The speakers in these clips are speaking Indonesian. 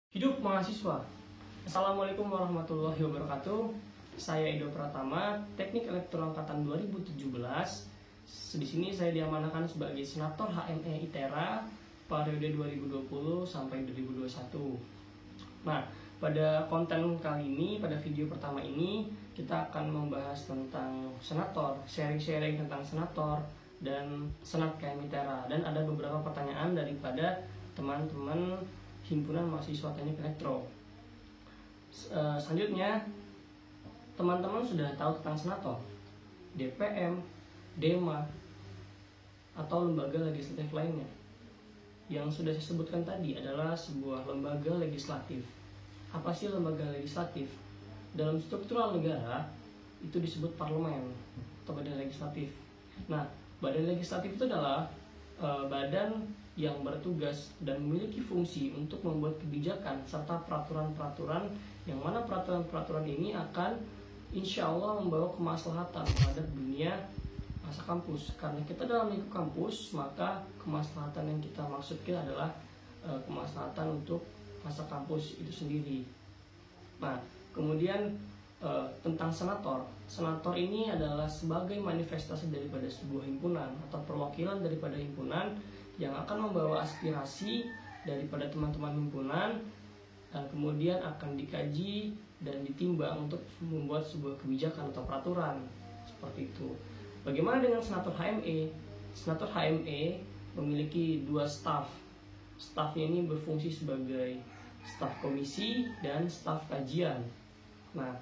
Hidup mahasiswa. Assalamualaikum warahmatullahi wabarakatuh. Saya Edo Pratama, Teknik Elektro Angkatan 2017. Di sini saya diamanahkan sebagai Senator HME ITERA periode 2020 sampai 2021. Nah, pada konten kali ini, pada video pertama ini, kita akan membahas tentang senator, sharing-sharing tentang senator dan senat KM ITERA. Dan ada beberapa pertanyaan daripada teman-teman Himpunan Mahasiswa Teknik Elektro. Selanjutnya, teman-teman sudah tahu tentang senator, DPM, DEMA, atau lembaga legislatif lainnya. Yang sudah saya sebutkan tadi adalah sebuah lembaga legislatif. Apa sih lembaga legislatif? Dalam struktural negara, itu disebut parlemen atau badan legislatif. Nah, badan legislatif itu adalah badan yang bertugas dan memiliki fungsi untuk membuat kebijakan serta peraturan-peraturan yang mana peraturan-peraturan ini akan insya Allah membawa kemaslahatan terhadap dunia masa kampus. Karena kita dalam lingkup kampus, maka kemaslahatan yang kita maksudkan adalah kemaslahatan untuk masa kampus itu sendiri. Nah, kemudian tentang senator. Senator ini adalah sebagai manifestasi daripada sebuah himpunan atau perwakilan daripada himpunan yang akan membawa aspirasi daripada teman-teman himpunan dan kemudian akan dikaji dan ditimbang untuk membuat sebuah kebijakan atau peraturan seperti itu. Bagaimana dengan senator HME? Senator HME memiliki dua staf. Stafnya ini berfungsi sebagai staf komisi dan staf kajian. Nah,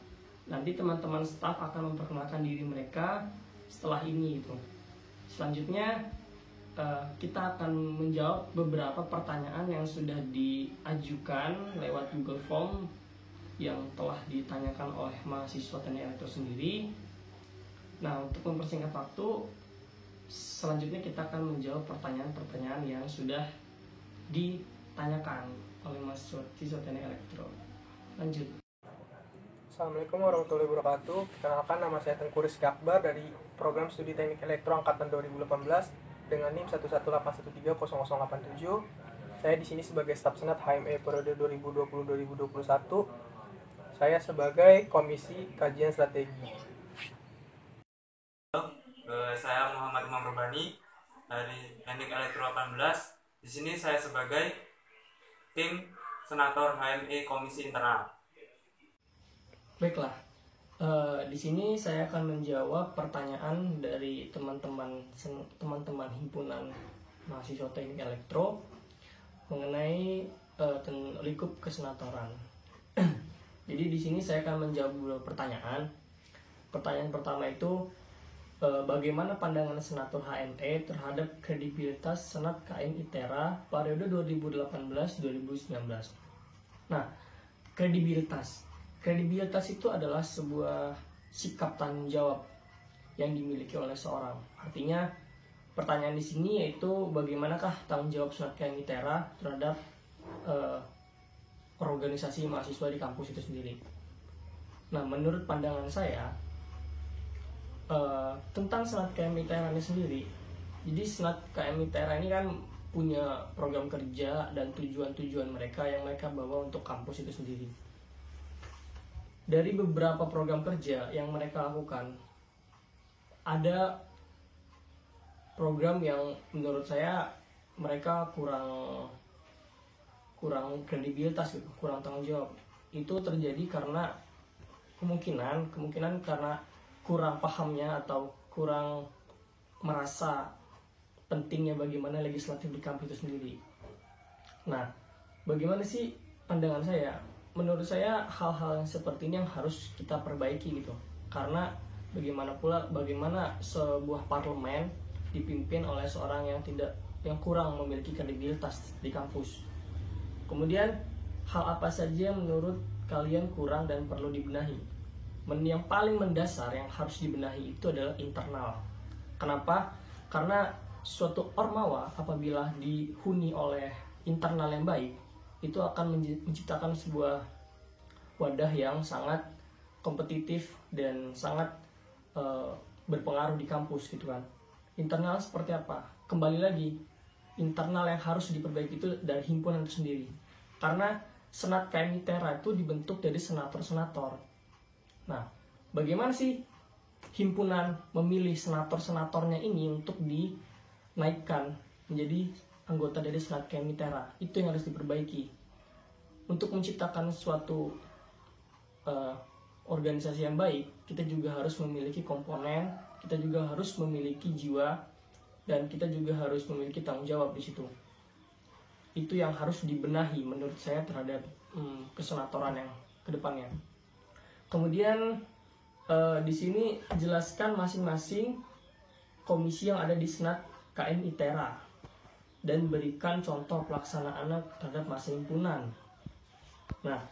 nanti teman-teman staf akan memperkenalkan diri mereka setelah ini itu. Selanjutnya kita akan menjawab beberapa pertanyaan yang sudah diajukan lewat Google Form yang telah ditanyakan oleh mahasiswa teknik elektro sendiri. Nah, untuk mempersingkat waktu, selanjutnya kita akan menjawab pertanyaan-pertanyaan yang sudah ditanyakan oleh mahasiswa teknik elektro. Lanjut. Assalamualaikum warahmatullahi wabarakatuh. Kenalkan, nama saya Tengku Rizky Akbar dari Program Studi Teknik Elektro Angkatan 2018 dengan NIM 118130087. Saya di sini sebagai staf senat HME periode 2020-2021. Saya sebagai Komisi Kajian Strategi. Saya Muhammad Imam Rubani dari Teknik Elektro 18. Di sini saya sebagai tim senator HME Komisi Internal. Baiklah, di sini saya akan menjawab pertanyaan dari teman-teman himpunan mahasiswa teknik elektro mengenai lingkup kesenatoran. Jadi di sini saya akan menjawab beberapa pertanyaan. Pertanyaan pertama itu, bagaimana pandangan senator HME terhadap kredibilitas senat KM ITERA periode 2018-2019? Nah, kredibilitas itu adalah sebuah sikap tanggung jawab yang dimiliki oleh seorang. Artinya, pertanyaan di sini yaitu bagaimanakah tanggung jawab senat KM ITERA terhadap organisasi mahasiswa di kampus itu sendiri. Nah, menurut pandangan saya tentang senat KM ITERA ini sendiri, jadi senat KM ITERA ini kan punya program kerja dan tujuan-tujuan mereka yang mereka bawa untuk kampus itu sendiri. Dari beberapa program kerja yang mereka lakukan, ada program yang menurut saya mereka kurang kredibilitas gitu, kurang tanggung jawab. Itu terjadi karena kemungkinan karena kurang pahamnya atau kurang merasa pentingnya bagaimana legislatif di kampus itu sendiri. Nah, bagaimana sih pandangan saya? Menurut saya hal-hal yang seperti ini yang harus kita perbaiki gitu. Karena bagaimana sebuah parlemen dipimpin oleh seorang yang kurang memiliki kredibilitas di kampus. Kemudian hal apa saja yang menurut kalian kurang dan perlu dibenahi? Yang paling mendasar yang harus dibenahi itu adalah internal. Kenapa? Karena suatu ormawa apabila dihuni oleh internal yang baik, itu akan menciptakan sebuah wadah yang sangat kompetitif dan sangat berpengaruh di kampus gitu kan. Internal seperti apa? Kembali lagi, internal yang harus diperbaiki itu dari himpunan itu sendiri. Karena Senat KM ITERA itu dibentuk dari senator-senator. Nah, bagaimana sih himpunan memilih senator-senatornya ini untuk dinaikkan menjadi anggota dari Senat KM ITERA? Itu yang harus diperbaiki. Untuk menciptakan suatu organisasi yang baik, kita juga harus memiliki komponen, kita juga harus memiliki jiwa, dan kita juga harus memiliki tanggung jawab di situ. Itu yang harus dibenahi menurut saya terhadap kesenatoran yang kedepannya. Kemudian di sini jelaskan masing-masing komisi yang ada di Senat KM ITERA dan berikan contoh pelaksanaannya terhadap masa himpunan. Nah,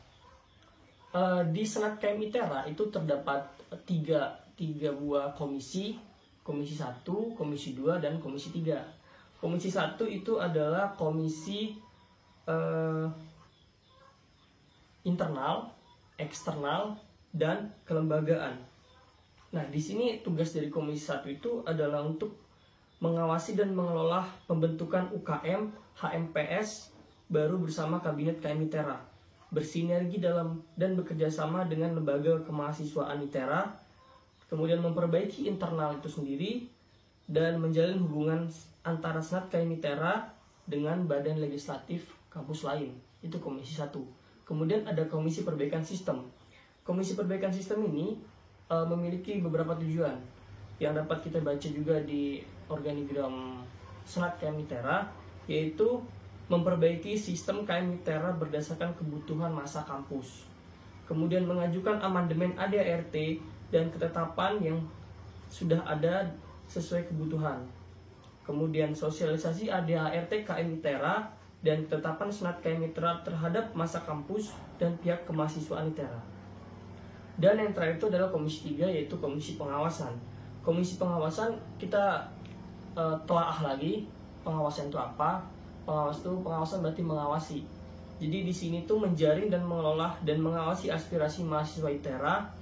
di Senat KM ITERA itu terdapat tiga buah komisi, komisi 1, komisi 2, dan komisi 3. Komisi 1 itu adalah komisi internal, eksternal, dan kelembagaan. Nah, di sini tugas dari komisi 1 itu adalah untuk mengawasi dan mengelola pembentukan UKM HMPS baru bersama Kabinet KM ITERA, bersinergi dalam dan bekerja sama dengan lembaga kemahasiswaan ITERA, kemudian memperbaiki internal itu sendiri, dan menjalin hubungan antara Senat KM ITERA dengan badan legislatif kampus lain. Itu komisi 1. Kemudian ada komisi perbaikan sistem. Komisi perbaikan sistem ini memiliki beberapa tujuan yang dapat kita baca juga di organigram Senat KM ITERA, yaitu memperbaiki sistem KM ITERA berdasarkan kebutuhan masa kampus, kemudian mengajukan amandemen ADART dan ketetapan yang sudah ada sesuai kebutuhan, kemudian sosialisasi ADART KM ITERA dan ketetapan Senat KM ITERA terhadap masa kampus dan pihak kemahasiswaan ITERA. Dan yang terakhir itu adalah komisi 3, yaitu komisi pengawasan. Komisi pengawasan kita telaah lagi, pengawasan itu apa? Pengawasan berarti mengawasi. Jadi di sini tuh menjaring dan mengelola dan mengawasi aspirasi mahasiswa ITERA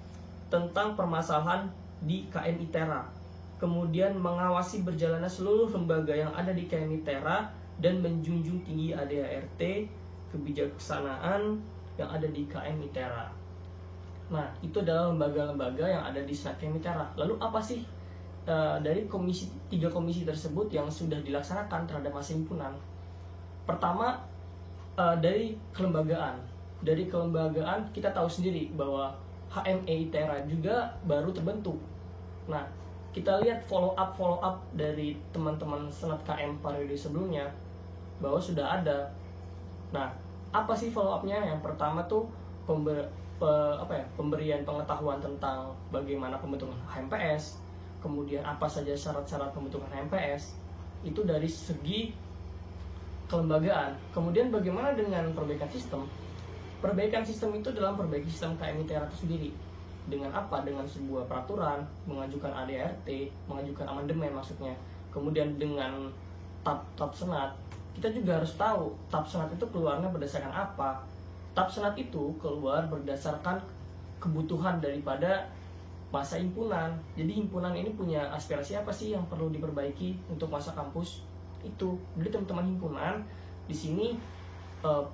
tentang permasalahan di KM ITERA. Kemudian mengawasi berjalannya seluruh lembaga yang ada di KM ITERA dan menjunjung tinggi ADART, kebijaksanaan yang ada di KM ITERA. Nah, itu adalah lembaga-lembaga yang ada di Senat KM ITERA. Lalu apa sih dari tiga komisi tersebut yang sudah dilaksanakan terhadap masa himpunan? Pertama, dari kelembagaan. Dari kelembagaan kita tahu sendiri bahwa HME ITERA juga baru terbentuk. Nah, kita lihat follow up dari teman-teman Senat KM periode sebelumnya bahwa sudah ada. Nah, apa sih follow up-nya? Yang pertama tuh pemberian pengetahuan tentang bagaimana pembentukan HMPS, kemudian apa saja syarat-syarat pembentukan HMPS, itu dari segi kelembagaan. Kemudian bagaimana dengan perbaikan sistem? Perbaikan sistem itu dalam perbaiki sistem KM ITERA itu sendiri. Dengan apa? Dengan sebuah peraturan, mengajukan ADART, mengajukan amandemen maksudnya. Kemudian dengan tab senat, kita juga harus tahu tab senat itu keluarnya berdasarkan apa. Tab senat itu keluar berdasarkan kebutuhan daripada masa himpunan. Jadi himpunan ini punya aspirasi apa sih yang perlu diperbaiki untuk masa kampus itu. Jadi teman-teman himpunan di sini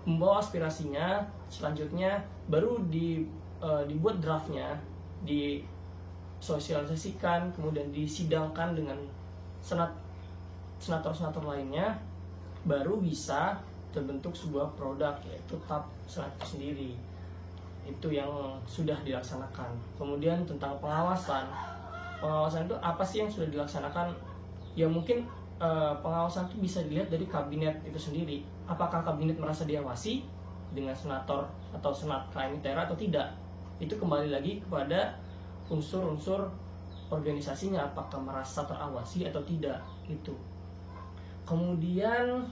membawa aspirasinya, selanjutnya baru dibuat draftnya, disosialisasikan, kemudian disidangkan dengan senator-senator lainnya, baru bisa terbentuk sebuah produk, yaitu tab senat itu sendiri. Itu yang sudah dilaksanakan. Kemudian tentang pengawasan itu apa sih yang sudah dilaksanakan? Ya mungkin pengawasan itu bisa dilihat dari kabinet itu sendiri. Apakah kabinet merasa diawasi dengan senator atau senat KM ITERA atau tidak? Itu kembali lagi kepada unsur-unsur organisasinya, apakah merasa terawasi atau tidak itu. Kemudian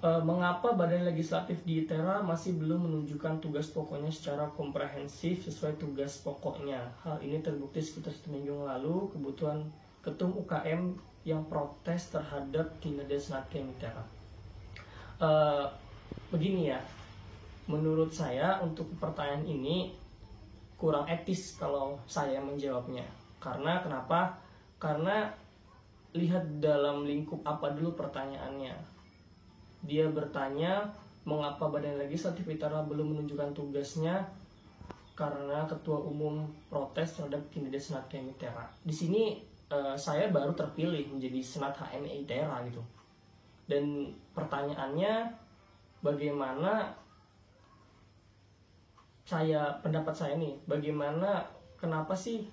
mengapa Badan Legislatif di ITERA masih belum menunjukkan tugas pokoknya secara komprehensif sesuai tugas pokoknya? Hal ini terbukti sekitar 1 minggu lalu kebutuhan ketum UKM yang protes terhadap kinerja Senat KM ITERA. Begini ya, menurut saya untuk pertanyaan ini kurang etis kalau saya menjawabnya. Karena kenapa? Karena lihat dalam lingkup apa dulu pertanyaannya. Dia bertanya mengapa Badan Legislatif ITERA belum menunjukkan tugasnya karena Ketua Umum protes terhadap kinerja Senat KM ITERA. Di sini saya baru terpilih menjadi Senat HME ITERA gitu. Dan pertanyaannya, bagaimana pendapat saya nih, bagaimana kenapa sih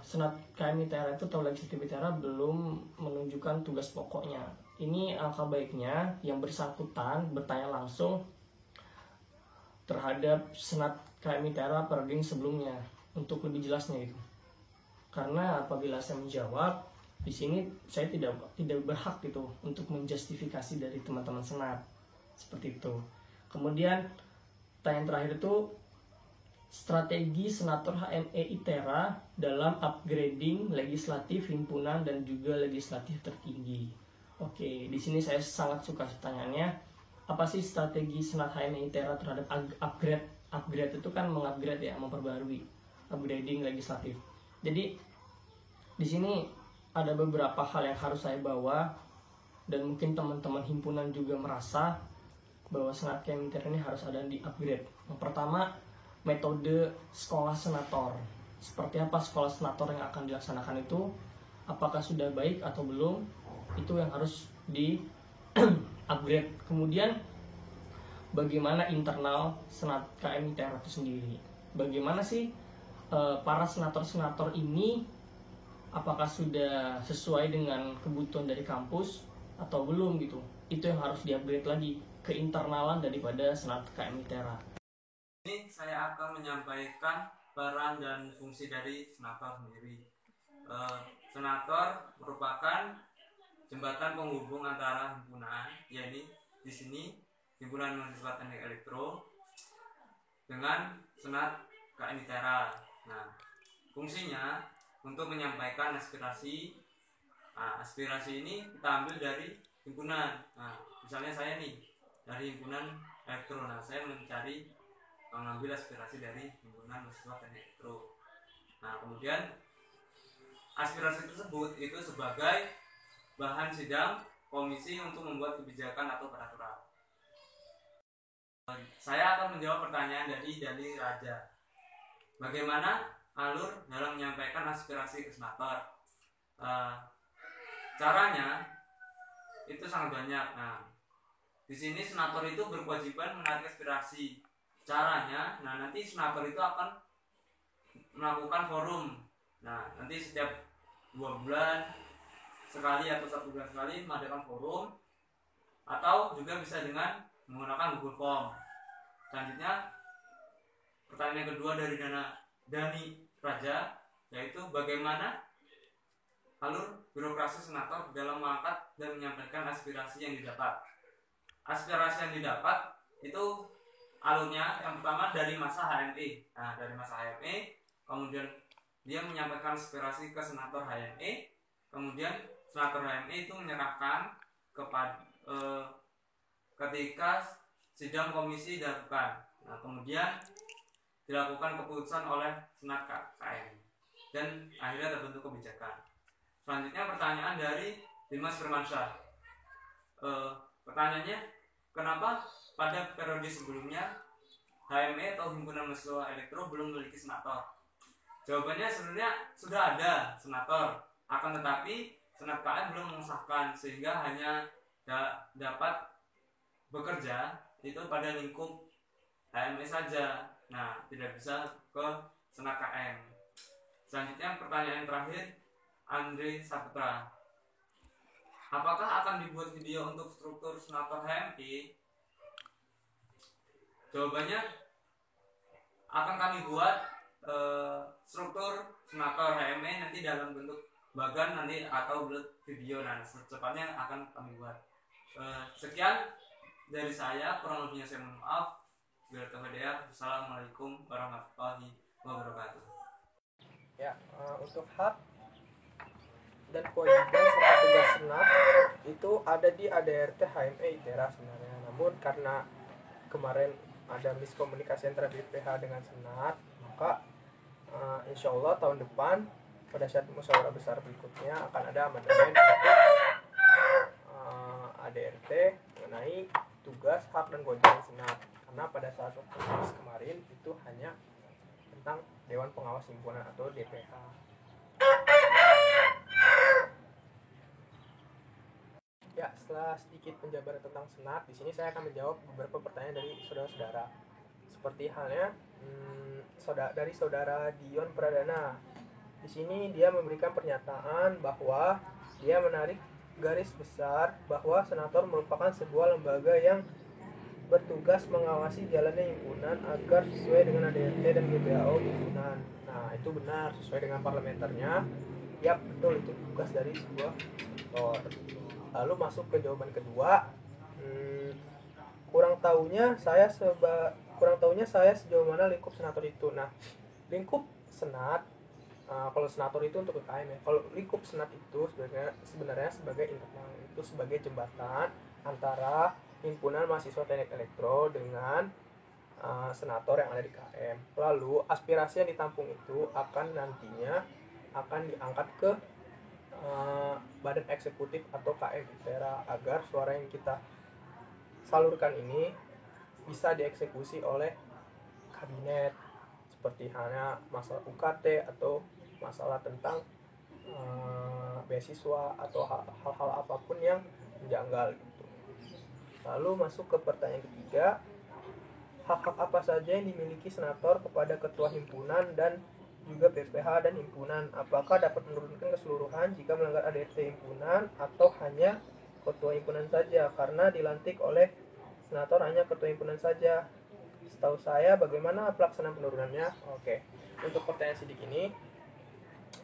Senat KM ITERA itu atau Legislatif ITERA belum menunjukkan tugas pokoknya? Ini alangkah baiknya yang bersangkutan bertanya langsung terhadap Senat KM ITERA periode sebelumnya untuk lebih jelasnya itu. Karena apabila saya menjawab di sini, saya tidak berhak gitu untuk menjustifikasi dari teman-teman Senat seperti itu. Kemudian pertanyaan terakhir itu, strategi Senator HME ITERA dalam upgrading legislatif himpunan dan juga legislatif tertinggi. Oke, di sini saya sangat suka pertanyaannya. Apa sih strategi Senat HME ITERA terhadap upgrade? Upgrade itu kan mengupgrade ya, memperbarui, upgrading legislatif. Jadi di sini ada beberapa hal yang harus saya bawa, dan mungkin teman-teman himpunan juga merasa bahwa Senat KM ITERA ini harus ada di upgrade. Yang pertama, metode sekolah senator. Seperti apa sekolah senator yang akan dilaksanakan itu? Apakah sudah baik atau belum? Itu yang harus di upgrade. Kemudian bagaimana internal Senat KM ITERA itu sendiri? Bagaimana sih para senator-senator ini, apakah sudah sesuai dengan kebutuhan dari kampus atau belum gitu? Itu yang harus di-upgrade lagi, keinternalan daripada Senat KM ITERA. Ini saya akan menyampaikan peran dan fungsi dari senator sendiri. Senator merupakan jembatan penghubung antara himpunan, yakni di sini Himpunan Mahasiswa Teknik Elektro dengan Senat KM ITERA. Nah, fungsinya untuk menyampaikan aspirasi. Nah, aspirasi ini kita ambil dari himpunan. Nah, misalnya saya nih dari Himpunan Elektro. Nah, saya mengambil aspirasi dari Himpunan Mahasiswa Teknik Elektro. Nah, kemudian aspirasi tersebut itu sebagai bahan sidang komisi untuk membuat kebijakan atau peraturan. Saya akan menjawab pertanyaan dari Dani Raja. Bagaimana alur dalam menyampaikan aspirasi ke senator? Caranya itu sangat banyak. Nah, di sini senator itu berkewajiban menarik aspirasi. Caranya, nanti senator itu akan melakukan forum. Nah, nanti setiap 2 bulan sekali atau 1 bulan sekali mengadakan forum, atau juga bisa dengan menggunakan Google Form. Selanjutnya, pertanyaan kedua dari Dani Raja, yaitu bagaimana alur birokrasi senator dalam mengangkat dan menyampaikan aspirasi yang didapat. Aspirasi yang didapat itu alurnya yang pertama dari masa HME. Nah, dari masa HME, kemudian dia menyampaikan aspirasi ke senator HME, kemudian senator HME itu menyerahkan ketika sidang komisi dilakukan. Nah, kemudian dilakukan keputusan oleh Senat KM dan akhirnya terbentuk kebijakan. Selanjutnya pertanyaan dari Dimas Firmansyah. Pertanyaannya, kenapa pada periode sebelumnya HME atau Himpunan Mahasiswa Elektro belum memiliki senator? Jawabannya sebenarnya sudah ada senator, akan tetapi Senat KM belum mengesahkan, sehingga hanya dapat bekerja itu pada lingkup HME saja. Nah, tidak bisa ke Senat KM. Selanjutnya pertanyaan terakhir, Andre Saputra. Apakah akan dibuat video untuk struktur senator HME? Jawabannya, akan kami buat struktur senator HME nanti dalam bentuk bagan nanti atau video. Nah, secepatnya akan kami buat. Sekian dari saya, kurang lebihnya saya mohon maaf. Assalamualaikum warahmatullahi wabarakatuh. Ya, untuk hak dan kewajiban serta tugas senat itu ada di ADRT HME ITERA sebenarnya. Namun karena kemarin ada miskomunikasi antara BPH dengan senat, maka insya Allah tahun depan pada saat musyawarah besar berikutnya akan ada amandemen untuk ADRT mengenai tugas, hak, dan kewajiban Senat. Karena pada saat waktu kemarin itu hanya tentang Dewan Pengawas Himpunan atau DPH. Ya, setelah sedikit penjabaran tentang Senat, di sini saya akan menjawab beberapa pertanyaan dari saudara-saudara. Seperti halnya dari saudara Dion Pradana. Di sini dia memberikan pernyataan bahwa dia menarik garis besar bahwa senator merupakan sebuah lembaga yang bertugas mengawasi jalannya himpunan agar sesuai dengan ADRT dan GBHO himpunan. Nah, itu benar sesuai dengan parlementernya. Yap, betul, itu tugas dari sebuah senator. Lalu masuk ke jawaban kedua. Kurang tahunya saya sejauh mana lingkup senator itu. Nah, lingkup senat, kalau senator itu untuk UKM ya. Kalau lingkup senat itu sebenarnya sebagai internal, itu sebagai jembatan antara himpunan mahasiswa teknik elektro dengan senator yang ada di KM. Lalu aspirasi yang ditampung itu nantinya akan diangkat ke badan eksekutif atau KM ITERA agar suara yang kita salurkan ini bisa dieksekusi oleh kabinet, seperti halnya masalah UKT atau masalah tentang beasiswa atau hal-hal apapun yang menjanggal gitu. Lalu masuk ke pertanyaan ketiga, hak-hak apa saja yang dimiliki senator kepada ketua himpunan dan juga BPH dan himpunan? Apakah dapat menurunkan keseluruhan jika melanggar ADRT himpunan atau hanya ketua himpunan saja? Karena dilantik oleh senator hanya ketua himpunan saja. Setahu saya, bagaimana pelaksanaan penurunannya? Oke, untuk pertanyaan sidik ini,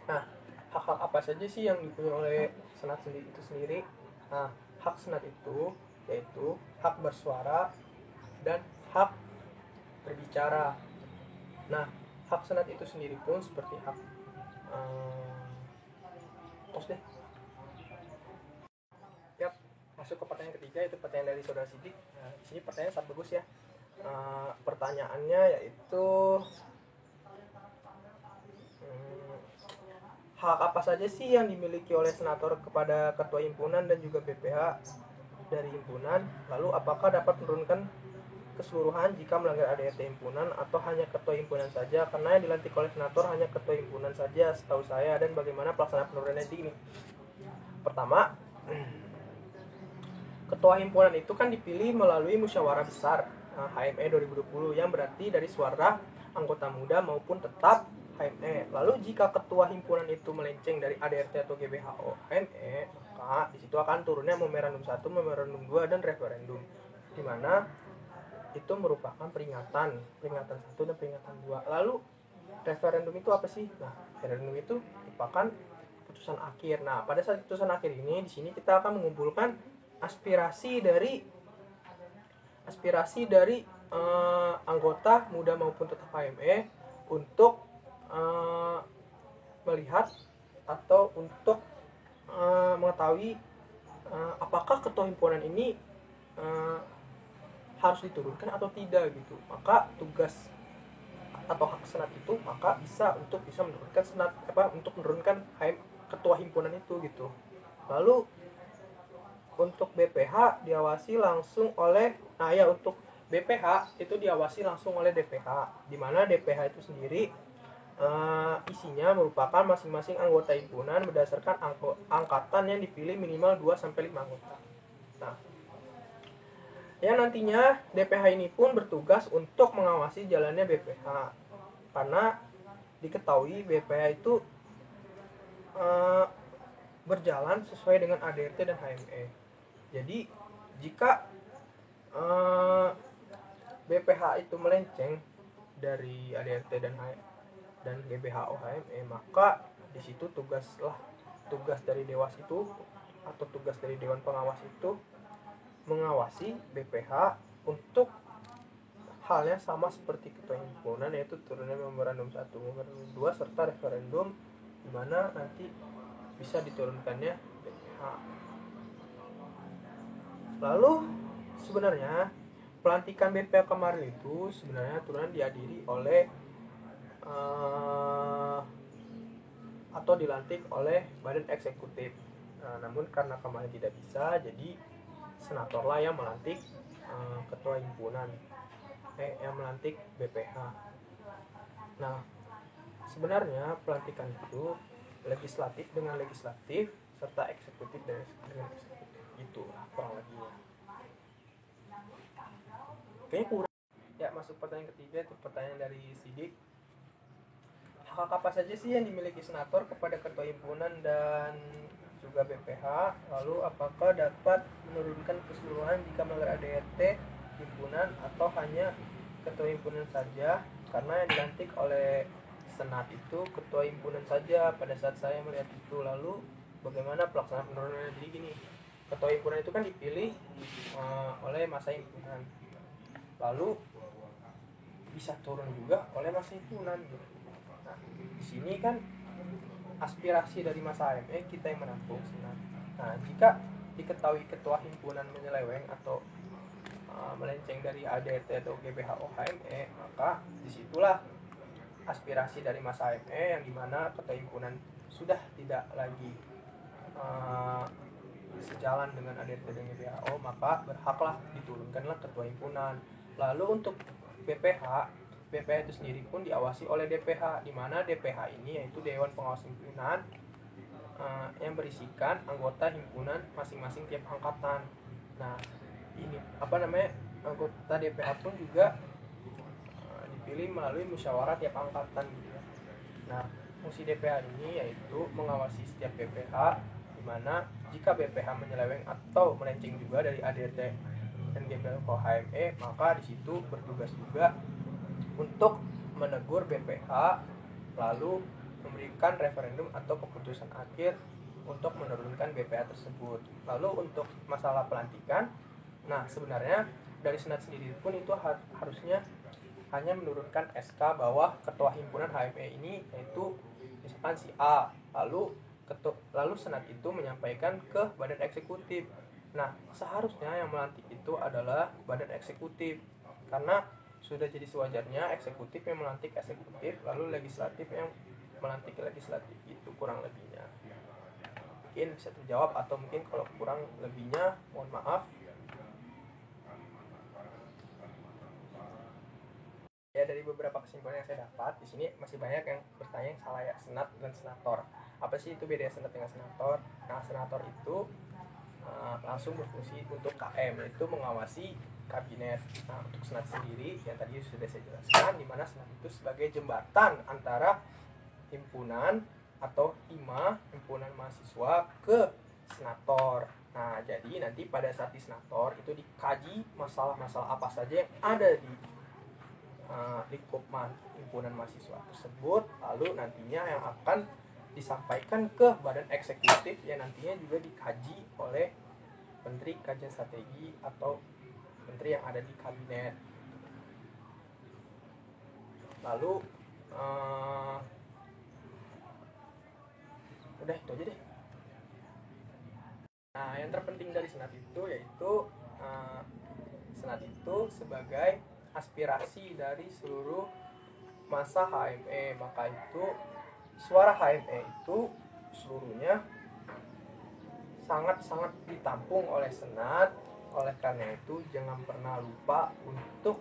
nah, hak-hak apa saja sih yang dipunyai oleh senat itu sendiri? Nah, hak senat itu yaitu hak bersuara dan hak berbicara. Nah, hak senat itu sendiri pun seperti hak Yap, masuk ke pertanyaan ketiga, itu pertanyaan dari saudara Sidik. Nah, di sini pertanyaan sangat bagus ya. Pertanyaannya yaitu hak apa saja sih yang dimiliki oleh senator kepada ketua himpunan dan juga BPH dari himpunan? Lalu apakah dapat menurunkan keseluruhan jika melanggar ADRT himpunan atau hanya ketua himpunan saja? Karena yang dilantik oleh senator hanya ketua himpunan saja setahu saya. Dan bagaimana pelaksanaan penurunannya ini? Pertama, ketua himpunan itu kan dipilih melalui musyawarah besar HME 2020 yang berarti dari suara anggota muda maupun tetap HME. Lalu jika ketua himpunan itu melenceng dari ADRT atau GBHO HME, maka disitu akan turunnya memorandum 1, memorandum 2, dan referendum, di mana itu merupakan peringatan 1 dan peringatan 2. Lalu referendum itu apa sih? Nah, referendum itu merupakan putusan akhir. Nah, pada saat putusan akhir ini, di sini kita akan mengumpulkan aspirasi dari anggota muda maupun tetap HME untuk melihat atau untuk mengetahui apakah ketua himpunan ini harus diturunkan atau tidak gitu. Maka tugas atau hak senat itu maka bisa menurunkan senat untuk menurunkan ketua himpunan itu gitu. Lalu untuk BPH diawasi langsung oleh untuk BPH itu diawasi langsung oleh DPH, di mana DPH itu sendiri isinya merupakan masing-masing anggota himpunan berdasarkan angkatan yang dipilih minimal 2-5 anggota. Nah, ya nantinya DPH ini pun bertugas untuk mengawasi jalannya BPH, karena diketahui BPH itu berjalan sesuai dengan ADRT dan HME. Jadi jika BPH itu melenceng dari ADRT dan GBHO HME, maka di situ tugas dari dewas itu atau tugas dari Dewan Pengawas itu mengawasi BPH untuk halnya sama seperti ketua himpunan, yaitu turunnya memorandum 1, memorandum 2, serta referendum, di mana nanti bisa diturunkannya BPH. Lalu sebenarnya pelantikan BPH kemarin itu sebenarnya turunan dihadiri oleh atau dilantik oleh badan eksekutif. Namun karena kemarin tidak bisa, jadi senator lah yang melantik ketua himpunan, yang melantik BPH. Nah, sebenarnya pelantikan itu legislatif dengan legislatif serta eksekutif dengan eksekutif, itulah kurang lebihnya. Kayaknya kurang. Ya, masuk pertanyaan ketiga, itu pertanyaan dari Sidik. Hak apa saja sih yang dimiliki senator kepada ketua himpunan dan juga BPH? Lalu apakah dapat menurunkan keseluruhan jika melanggar ADRT himpunan atau hanya ketua himpunan saja? Karena yang dilantik oleh senat itu ketua himpunan saja pada saat saya melihat itu. Lalu bagaimana pelaksanaan penurunannya? Jadi gini, ketua himpunan itu kan dipilih oleh masa himpunan, lalu bisa turun juga oleh masa himpunan gitu. Nah, di sini kan aspirasi dari masa HME kita yang menampung senat. Nah, jika diketahui ketua himpunan menyeleweng atau melenceng dari ADRT atau GBHO HME, maka disitulah aspirasi dari masa HME yang dimana ketua himpunan sudah tidak lagi sejalan dengan ADRT dan GBHO, maka berhaklah diturunkanlah ketua himpunan. Lalu untuk BPH itu sendiri pun diawasi oleh DPH, di mana DPH ini yaitu Dewan Pengawas Himpunan yang berisikan anggota himpunan masing-masing tiap angkatan. Nah, ini anggota DPH pun juga dipilih melalui musyawarah tiap angkatan gitu ya. Nah, fungsi DPH ini yaitu mengawasi setiap BPH, di mana jika BPH menyeleweng atau melenceng juga dari ADRT dan GBHO HME, maka di situ bertugas juga untuk menegur BPH, lalu memberikan referendum atau keputusan akhir untuk menurunkan BPH tersebut. Lalu untuk masalah pelantikan, nah sebenarnya dari senat sendiri pun itu harusnya hanya menurunkan SK bahwa ketua himpunan HME ini yaitu misalkan si A, lalu senat itu menyampaikan ke badan eksekutif. Nah, seharusnya yang melantik itu adalah badan eksekutif, karena sudah jadi sewajarnya eksekutif yang melantik eksekutif, lalu legislatif yang melantik legislatif. Itu kurang lebihnya. Mungkin bisa terjawab, atau mungkin kalau kurang lebihnya mohon maaf. Ya, dari beberapa kesimpulan yang saya dapat di sini masih banyak yang bertanya yang salah ya, senat dan senator. Apa sih itu beda senat dengan senator? Nah, senator itu langsung berfungsi untuk KM, yaitu mengawasi kabinet. Nah, untuk senat sendiri yang tadi sudah saya jelaskan, di mana senat itu sebagai jembatan antara himpunan atau HIMA, himpunan mahasiswa, ke senator. Nah, jadi nanti pada saat di senator itu dikaji masalah-masalah apa saja yang ada di lingkup himpunan mahasiswa tersebut, lalu nantinya yang akan disampaikan ke badan eksekutif yang nantinya juga dikaji oleh menteri kajian strategi atau menteri yang ada di kabinet. Lalu udah itu aja deh. Nah, yang terpenting dari senat itu yaitu senat itu sebagai aspirasi dari seluruh masa HME, maka itu suara HME itu seluruhnya sangat-sangat ditampung oleh senat. Oleh karena itu jangan pernah lupa untuk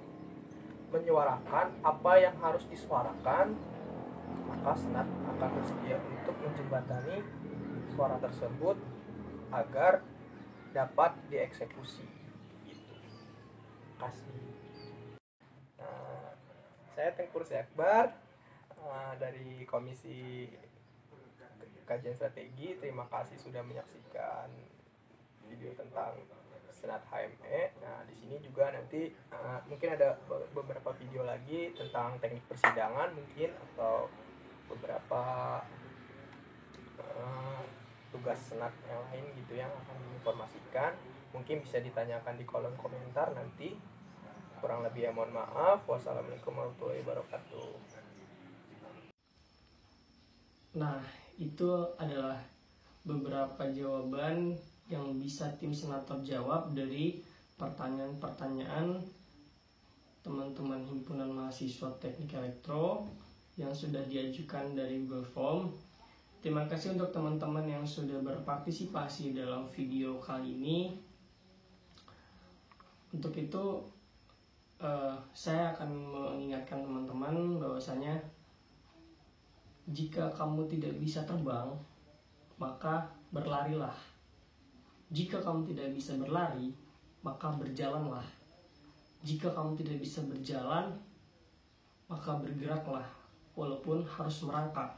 menyuarakan apa yang harus disuarakan, maka senat akan bersedia untuk menjembatani suara tersebut agar dapat dieksekusi gitu. Kasih. Saya Tengku Rusdi Akbar dari Komisi Kajian Strategi. Terima kasih sudah menyaksikan video tentang senat HME. Nah, di sini juga nanti mungkin ada beberapa video lagi tentang teknik persidangan mungkin, atau beberapa tugas senat yang lain gitu yang akan diinformasikan. Mungkin bisa ditanyakan di kolom komentar nanti. Kurang lebih ya mohon maaf. Wassalamualaikum warahmatullahi wabarakatuh. Nah, itu adalah beberapa jawaban yang bisa tim senator jawab dari pertanyaan-pertanyaan teman-teman himpunan mahasiswa teknik elektro yang sudah diajukan dari Google Form. Terima kasih untuk teman-teman yang sudah berpartisipasi dalam video kali ini. Untuk itu saya akan mengingatkan teman-teman bahwasanya jika kamu tidak bisa terbang, maka berlarilah. Jika kamu tidak bisa berlari, maka berjalanlah. Jika kamu tidak bisa berjalan, maka bergeraklah, walaupun harus merangkak.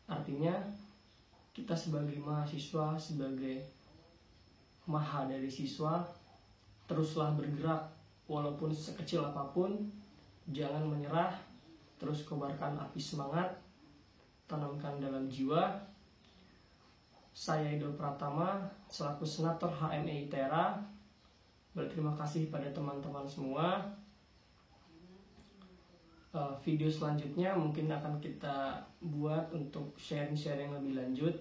Artinya, kita sebagai mahasiswa, sebagai maha dari siswa, teruslah bergerak, walaupun sekecil apapun. Jangan menyerah, terus kobarkan api semangat, tanamkan dalam jiwa. Saya Idul Pratama, selaku Senator HME ITERA, berterima kasih pada teman-teman semua. Video selanjutnya mungkin akan kita buat untuk sharing-sharing lebih lanjut.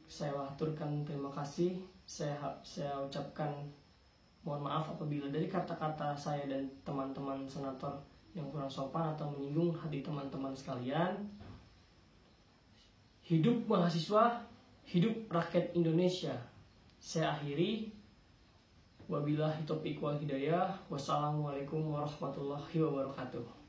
Saya aturkan terima kasih. Saya ucapkan mohon maaf apabila dari kata-kata saya dan teman-teman senator yang kurang sopan atau menyinggung hati teman-teman sekalian. Hidup mahasiswa, hidup rakyat Indonesia. Saya akhiri. Wabillahi taufiq wal hidayah. Wassalamualaikum warahmatullahi wabarakatuh.